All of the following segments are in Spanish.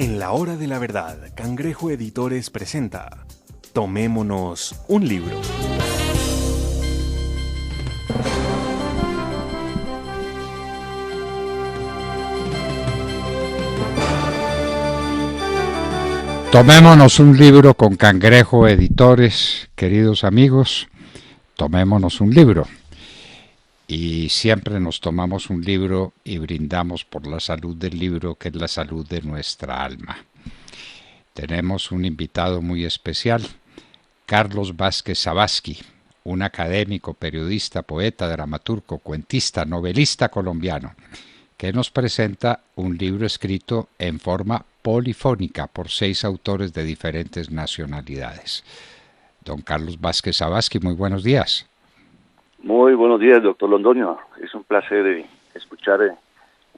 En la hora de la verdad, Cangrejo Editores presenta Tomémonos un libro. Tomémonos un libro con Cangrejo Editores, queridos amigos, tomémonos un libro. Y siempre nos tomamos un libro y brindamos por la salud del libro, que es la salud de nuestra alma. Tenemos un invitado muy especial, Carlos Vázquez Zabasky, un académico, periodista, poeta, dramaturgo, cuentista, novelista colombiano, que nos presenta un libro escrito en forma polifónica por 6 autores de diferentes nacionalidades. Don Carlos Vázquez Zabasky, muy buenos días. Muy buenos días, doctor Londoño. Es un placer escuchar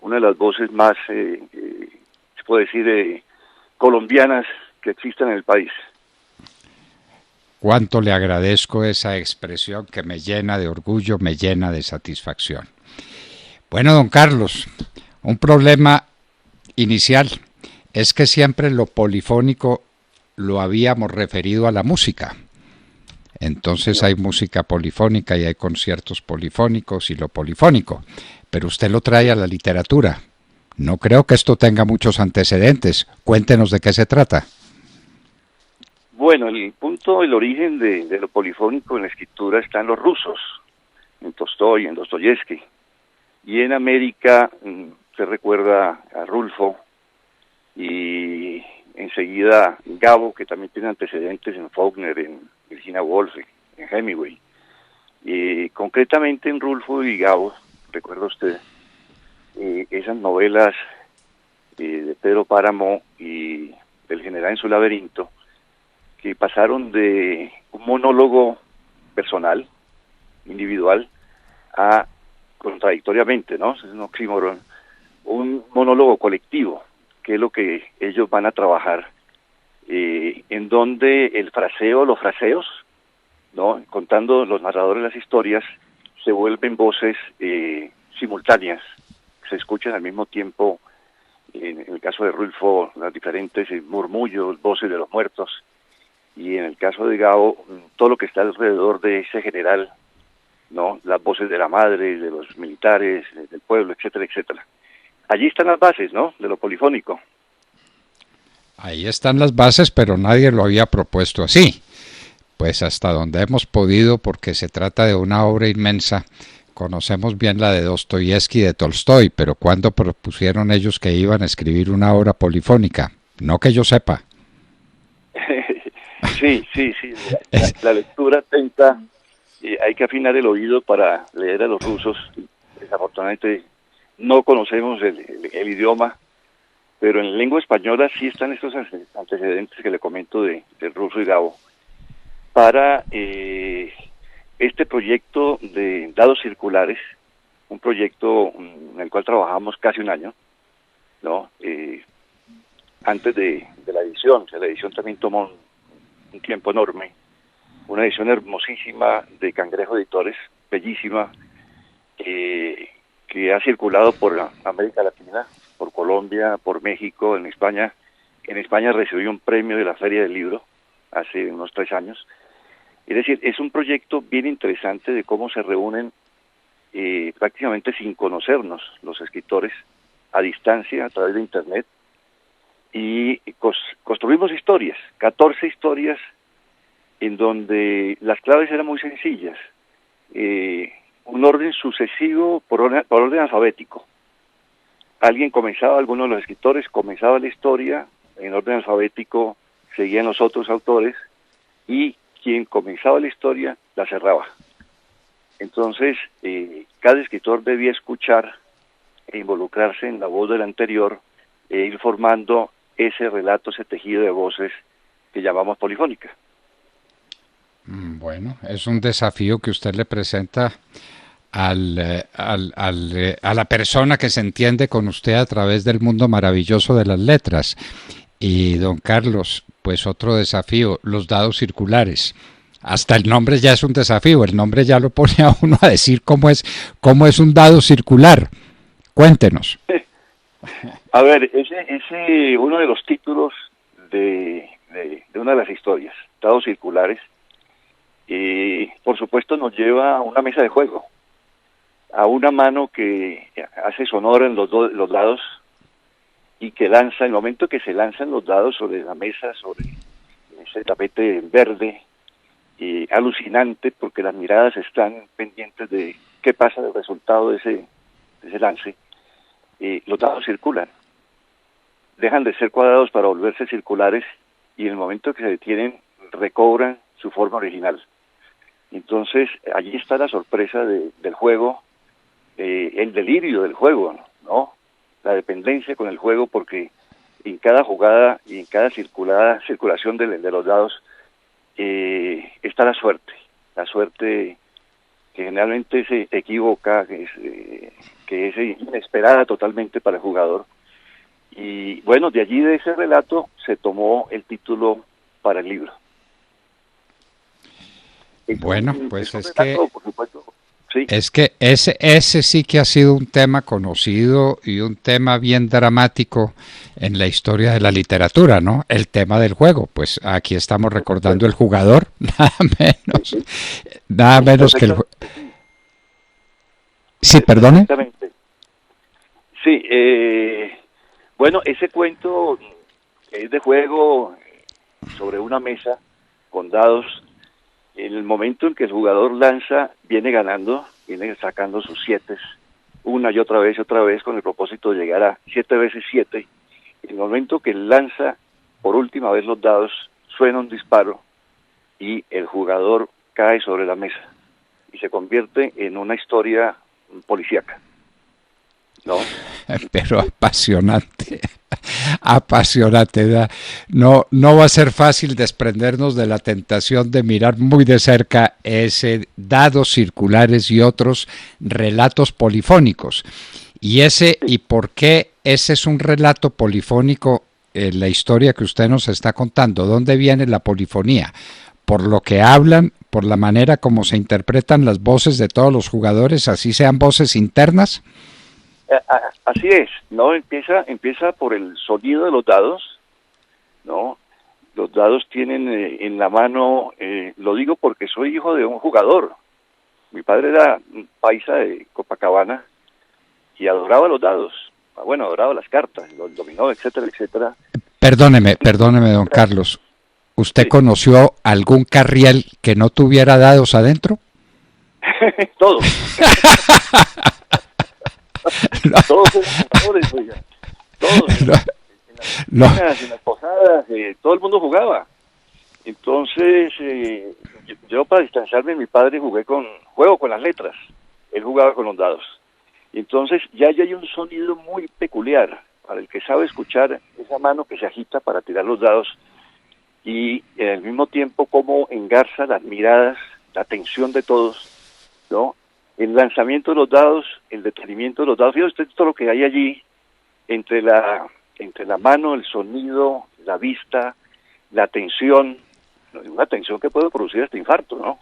una de las voces más, se puede decir, colombianas que existen en el país. Cuánto le agradezco esa expresión que me llena de orgullo, me llena de satisfacción. Bueno, don Carlos, un problema inicial es que siempre lo polifónico lo habíamos referido a la música. Entonces hay música polifónica y hay conciertos polifónicos y lo polifónico, pero usted lo trae a la literatura. No creo que esto tenga muchos antecedentes. Cuéntenos de qué se trata. Bueno, el origen de lo polifónico en la escritura está en los rusos, en Tolstói, en Dostoyevsky. Y en América se recuerda a Rulfo y enseguida Gabo, que también tiene antecedentes en Faulkner, en Virginia Woolf, en Hemingway. Y concretamente en Rulfo y Gabo, recuerda usted, esas novelas de Pedro Páramo y del general en su laberinto, que pasaron de un monólogo personal, individual, a contradictoriamente, ¿no? Es un oxímoron, un monólogo colectivo, que es lo que ellos van a trabajar, en donde el fraseo, los fraseos, ¿no? Contando los narradores las historias, se vuelven voces simultáneas, se escuchan al mismo tiempo, en el caso de Rulfo, las diferentes murmullos, voces de los muertos, y en el caso de Gabo, todo lo que está alrededor de ese general, ¿no? Las voces de la madre, de los militares, del pueblo, etcétera, etcétera. Allí están las bases, ¿no?, de lo polifónico. Ahí están las bases, pero nadie lo había propuesto así. Pues hasta donde hemos podido, porque se trata de una obra inmensa. Conocemos bien la de Dostoyevsky y de Tolstói, pero ¿cuándo propusieron ellos que iban a escribir una obra polifónica? No que yo sepa. Sí. La lectura atenta, hay que afinar el oído para leer a los rusos. Desafortunadamente no conocemos el idioma, pero en lengua española sí están estos antecedentes que le comento del ruso y Gabo, para este proyecto de dados circulares, un proyecto en el cual trabajamos casi un año, ¿no? Antes de la edición, la edición también tomó un tiempo enorme, una edición hermosísima de Cangrejo Editores, bellísima, que ha circulado por América Latina, por Colombia, por México, en España. En España recibió un premio de la Feria del Libro hace unos 3 años. Es decir, es un proyecto bien interesante de cómo se reúnen prácticamente sin conocernos los escritores a distancia a través de Internet y construimos historias, 14 historias en donde las claves eran muy sencillas. Un orden sucesivo por orden alfabético. Alguno de los escritores comenzaba la historia en orden alfabético, seguían los otros autores y quien comenzaba la historia la cerraba. Entonces, cada escritor debía escuchar e involucrarse en la voz del anterior e ir formando ese relato, ese tejido de voces que llamamos polifónica. Bueno, es un desafío que usted le presenta a la persona que se entiende con usted a través del mundo maravilloso de las letras. Y don Carlos, pues otro desafío, los dados circulares. Hasta el nombre ya es un desafío, el nombre ya lo pone a uno a decir cómo es un dado circular. Cuéntenos. A ver, ese uno de los títulos de una de las historias, dados circulares, por supuesto nos lleva a una mesa de juego, a una mano que hace sonora en los dados y que lanza, en el momento que se lanzan los dados sobre la mesa, sobre ese tapete verde, alucinante, porque las miradas están pendientes de qué pasa del resultado de ese lance. Los dados circulan, dejan de ser cuadrados para volverse circulares y en el momento que se detienen recobran su forma original. Entonces allí está la sorpresa del juego, el delirio del juego, ¿no? La dependencia con el juego, porque en cada jugada y en cada circulación de los dados está la suerte que generalmente se equivoca, que es inesperada totalmente para el jugador. Y bueno, de allí, de ese relato, se tomó el título para el libro. Bueno, pues es relato, que... por supuesto, sí. Es que ese sí que ha sido un tema conocido y un tema bien dramático en la historia de la literatura, ¿no? El tema del juego. Pues aquí estamos recordando el jugador, nada menos que el juego. Sí, perdone. Exactamente. Sí, bueno, ese cuento es de juego sobre una mesa con dados. En el momento en que el jugador lanza, viene ganando, viene sacando sus 7 una y otra vez, con el propósito de llegar a 7 veces 7. En el momento que lanza por última vez los dados, suena un disparo y el jugador cae sobre la mesa y se convierte en una historia policíaca, ¿no? Pero apasionante, apasionante. No va a ser fácil desprendernos de la tentación de mirar muy de cerca ese dados circulares y otros relatos polifónicos. ¿Y por qué ese es un relato polifónico en la historia que usted nos está contando? ¿Dónde viene la polifonía? ¿Por lo que hablan, por la manera como se interpretan las voces de todos los jugadores, así sean voces internas? Así es, ¿no? Empieza por el sonido de los dados, ¿no? Los dados tienen en la mano, lo digo porque soy hijo de un jugador. Mi padre era un paisa de Copacabana y adoraba los dados. Bueno, adoraba las cartas, los dominó, etcétera, etcétera. Perdóneme, don Carlos. ¿Usted conoció algún carriel que no tuviera dados adentro? Todos. Todos eran jugadores, oiga. Todos. En las posadas, todo el mundo jugaba. Entonces, yo para distanciarme de mi padre juego con las letras. Él jugaba con los dados. Entonces, ya hay un sonido muy peculiar para el que sabe escuchar esa mano que se agita para tirar los dados y al mismo tiempo cómo engarza las miradas, la atención de todos, ¿no? El lanzamiento de los dados, el detenimiento de los dados. Fíjate usted todo lo que hay allí entre la mano, el sonido, la vista, la tensión, una tensión que puede producir este infarto, ¿no?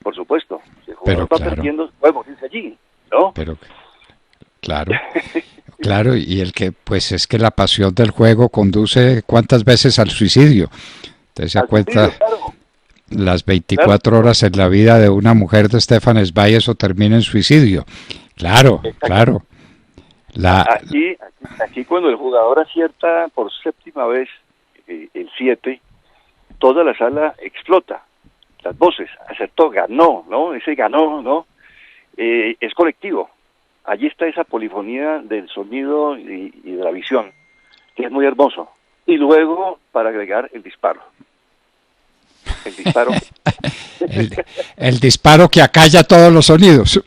Por supuesto. Si el jugador va perdiendo, podemos irse allí, ¿no? Pero claro, y el que, pues es que la pasión del juego conduce ¿cuántas veces al suicidio? ¿Usted se da cuenta? Claro. Las 24 horas en la vida de una mujer de Stefan Zweig, eso termina en suicidio. Claro. Aquí cuando el jugador acierta por 7ª vez el 7, toda la sala explota. Las voces, acertó, ganó, ¿no? Ese ganó, ¿no? Es colectivo. Allí está esa polifonía del sonido y de la visión, que es muy hermoso. Y luego, para agregar, el disparo. El disparo. el disparo que acalla todos los sonidos.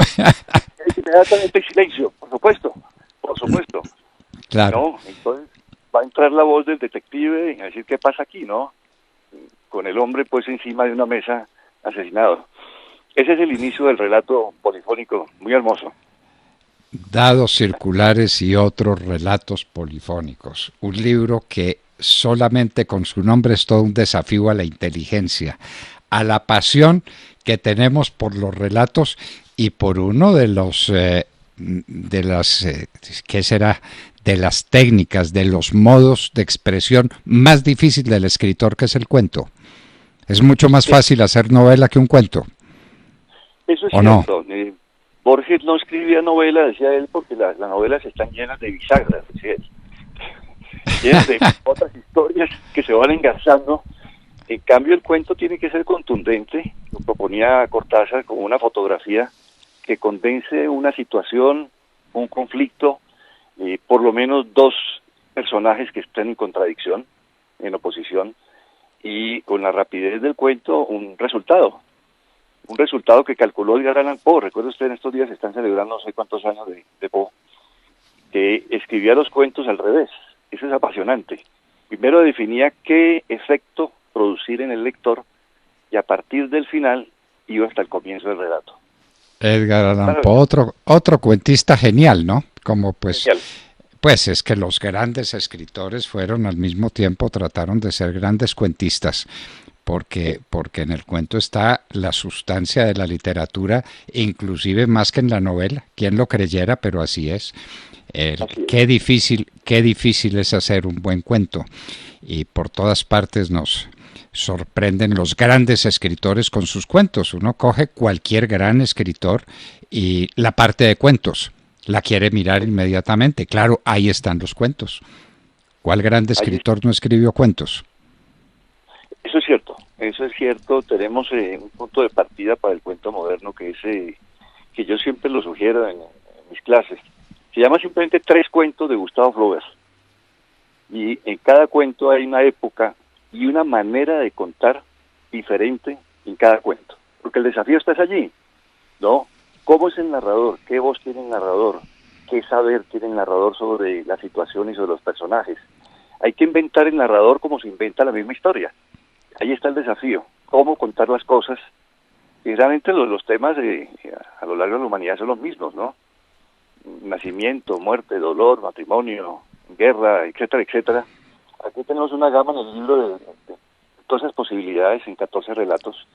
Inmediatamente silencio, por supuesto. Claro. ¿No? Entonces va a entrar la voz del detective a decir qué pasa aquí, ¿no? Con el hombre pues encima de una mesa asesinado. Ese es el inicio del relato polifónico, muy hermoso. Dados circulares y otros relatos polifónicos. Un libro que solamente con su nombre es todo un desafío a la inteligencia, a la pasión que tenemos por los relatos y por uno de los ¿qué será? De las técnicas, de los modos de expresión más difícil del escritor, que es el cuento. Es mucho más fácil hacer novela que un cuento. Eso es ¿O cierto. no? Borges no escribía novela, decía él, porque las novelas están llenas de bisagras, decía él. Llenas de otras historias que se van engarzando. En cambio, el cuento tiene que ser contundente. Lo proponía Cortázar como una fotografía que condense una situación, un conflicto, por lo menos dos personajes que estén en contradicción, en oposición, y con la rapidez del cuento, un resultado que calculó Edgar Allan Poe. Recuerda usted, en estos días están celebrando no sé cuántos años de Poe, que escribía los cuentos al revés. Eso es apasionante. Primero definía qué efecto producir en el lector, y a partir del final iba hasta el comienzo del relato. Edgar Allan Poe, otro cuentista genial, ¿no? Como Genial. Pues es que los grandes escritores fueron al mismo tiempo, trataron de ser grandes cuentistas, porque en el cuento está la sustancia de la literatura, inclusive más que en la novela. Quien lo creyera, pero así es. Qué difícil es hacer un buen cuento, y por todas partes nos sorprenden los grandes escritores con sus cuentos. Uno coge cualquier gran escritor y la parte de cuentos la quiere mirar inmediatamente. Claro, ahí están los cuentos. ¿Cuál gran escritor no escribió cuentos? Eso es cierto. Tenemos un punto de partida para el cuento moderno que es que yo siempre lo sugiero en mis clases. Se llama simplemente Tres cuentos de Gustave Flaubert. Y en cada cuento hay una época y una manera de contar diferente en cada cuento. Porque el desafío está allí, ¿no? ¿Cómo es el narrador? ¿Qué voz tiene el narrador? ¿Qué saber tiene el narrador sobre la situación y sobre los personajes? Hay que inventar el narrador como se inventa la misma historia. Ahí está el desafío. ¿Cómo contar las cosas? Y realmente los temas a lo largo de la humanidad son los mismos, ¿no? Nacimiento, muerte, dolor, matrimonio, guerra, etcétera, etcétera. Aquí tenemos una gama en el libro de todas esas posibilidades en 14 relatos,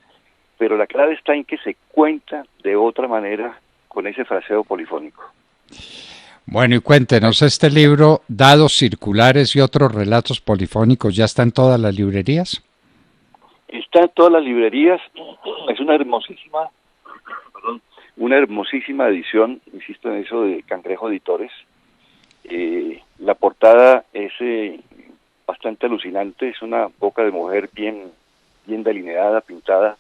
pero la clave está en que se cuenta de otra manera con ese fraseo polifónico. Bueno, y cuéntenos, este libro, Dados Circulares y otros relatos polifónicos, ¿ya está en todas las librerías? Está en todas las librerías. Es una hermosísima edición, insisto en eso, de Cangrejo Editores. La portada es bastante alucinante, es una boca de mujer bien delineada, pintada,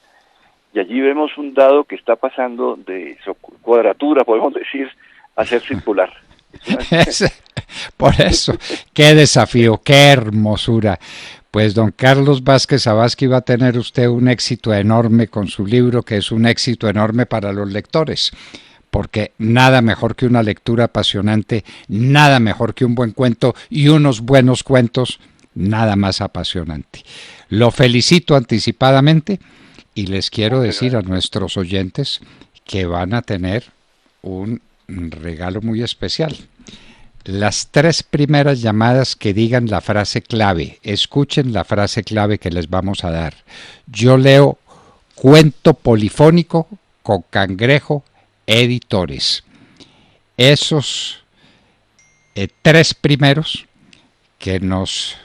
y allí vemos un dado que está pasando de su cuadratura, podemos decir, a ser circular. Por eso, qué desafío, qué hermosura. Pues don Carlos Vázquez Zabasky, va a tener usted un éxito enorme con su libro, que es un éxito enorme para los lectores, porque nada mejor que una lectura apasionante, nada mejor que un buen cuento y unos buenos cuentos, nada más apasionante. Lo felicito anticipadamente y les quiero decir a nuestros oyentes que van a tener un regalo muy especial. Las 3 primeras llamadas que digan la frase clave, escuchen la frase clave que les vamos a dar. Yo leo Cuento Polifónico con Cangrejo Editores. Esos 3 primeros que nos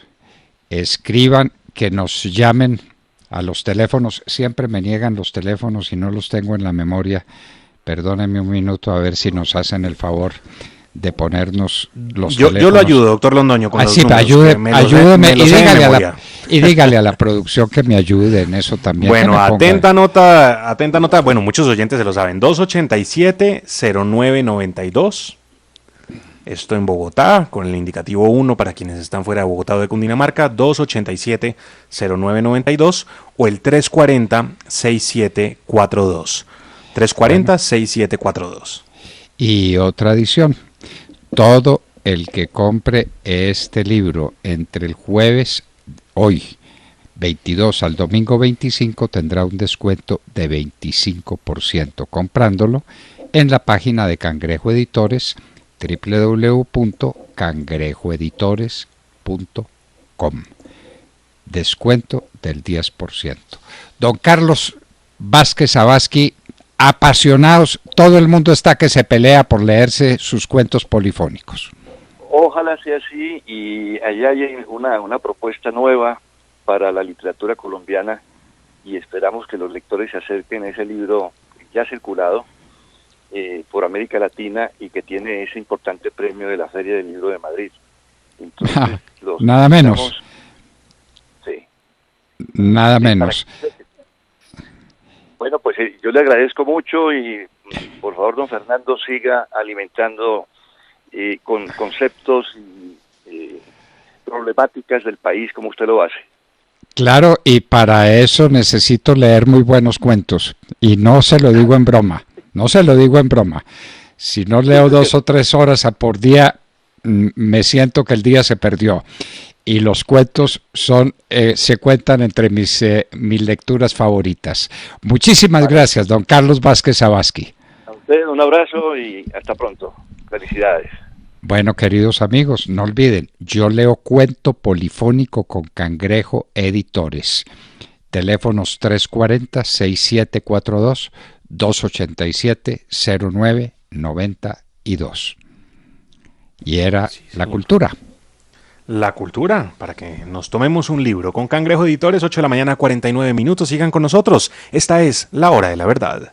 escriban, que nos llamen a los teléfonos. Siempre me niegan los teléfonos y no los tengo en la memoria. Perdónenme un minuto a ver si nos hacen el favor de ponernos los teléfonos. Yo lo ayudo, doctor Londoño, con los números. Ayúdeme y dígale a la producción que me ayude en eso también. Bueno, atenta nota. Bueno, muchos oyentes se lo saben. 287-0992. Esto en Bogotá, con el indicativo 1 para quienes están fuera de Bogotá o de Cundinamarca, 287-0992 o el 340-6742. 340-6742. Y otra adición. Todo el que compre este libro entre el jueves, hoy, 22 al domingo 25, tendrá un descuento de 25% comprándolo en la página de Cangrejo Editores, www.cangrejoeditores.com. Descuento del 10%. Don Carlos Vázquez Zabasky, apasionados todo el mundo está que se pelea por leerse sus cuentos polifónicos. Ojalá sea así, y allá hay una propuesta nueva para la literatura colombiana, y esperamos que los lectores se acerquen a ese libro ya circulado por América Latina y que tiene ese importante premio de la Feria del Libro de Madrid. Entonces, nada menos. Sí. Nada menos. Bueno, pues yo le agradezco mucho y por favor, don Fernando, siga alimentando con conceptos y problemáticas del país como usted lo hace. Claro, y para eso necesito leer muy buenos cuentos, y no se lo digo en broma, no se lo digo en broma. Si no leo 2 o 3 horas por día, me siento que el día se perdió. Y los cuentos se cuentan entre mis lecturas favoritas. Muchísimas gracias, don Carlos Vázquez Zabasky. A usted un abrazo y hasta pronto. Felicidades. Bueno, queridos amigos, no olviden, yo leo cuento polifónico con Cangrejo Editores. Teléfonos 340-6742, 287-0992. Y era La Cultura. La Cultura, para que nos tomemos un libro. Con Cangrejo Editores, 8 de la mañana, 49 minutos. Sigan con nosotros. Esta es La Hora de la Verdad.